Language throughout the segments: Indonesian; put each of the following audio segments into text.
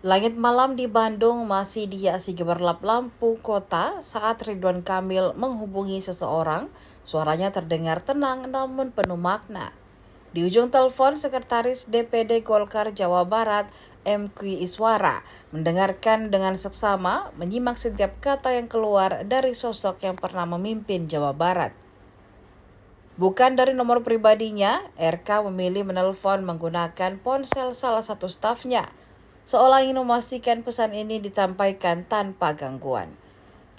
Langit malam di Bandung masih dihiasi gemerlap lampu kota saat Ridwan Kamil menghubungi seseorang. Suaranya terdengar tenang namun penuh makna. Di ujung telepon, Sekretaris DPD Golkar Jawa Barat, M.Q. Iswara, mendengarkan dengan seksama, menyimak setiap kata yang keluar dari sosok yang pernah memimpin Jawa Barat. Bukan dari nomor pribadinya, RK memilih menelpon menggunakan ponsel salah satu stafnya, seolah ingin memastikan pesan ini disampaikan tanpa gangguan.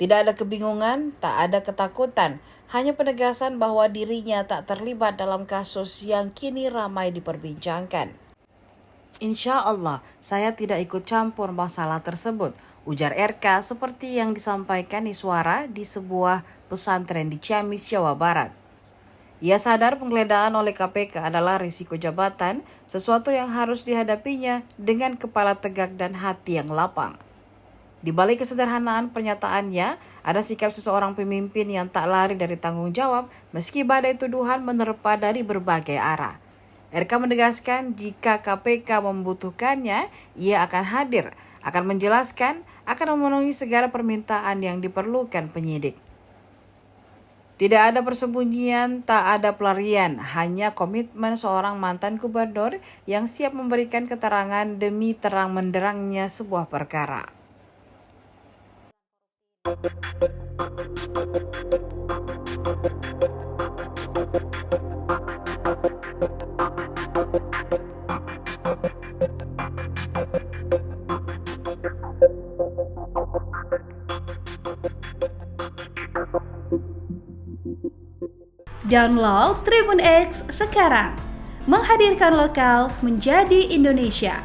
Tidak ada kebingungan, tak ada ketakutan, hanya penegasan bahwa dirinya tak terlibat dalam kasus yang kini ramai diperbincangkan. Insya Allah, saya tidak ikut campur masalah tersebut, ujar RK seperti yang disampaikan Iswara di sebuah pesantren di Ciamis, Jawa Barat. Ia sadar penggeledahan oleh KPK adalah risiko jabatan, sesuatu yang harus dihadapinya dengan kepala tegak dan hati yang lapang. Di balik kesederhanaan pernyataannya, ada sikap seseorang pemimpin yang tak lari dari tanggung jawab meski badai tuduhan menerpa dari berbagai arah. RK menegaskan jika KPK membutuhkannya, ia akan hadir, akan menjelaskan, akan memenuhi segala permintaan yang diperlukan penyidik. Tidak ada persembunyian, tak ada pelarian, hanya komitmen seorang mantan gubernur yang siap memberikan keterangan demi terang menderangnya sebuah perkara. Download Tribun X sekarang, menghadirkan lokal menjadi Indonesia.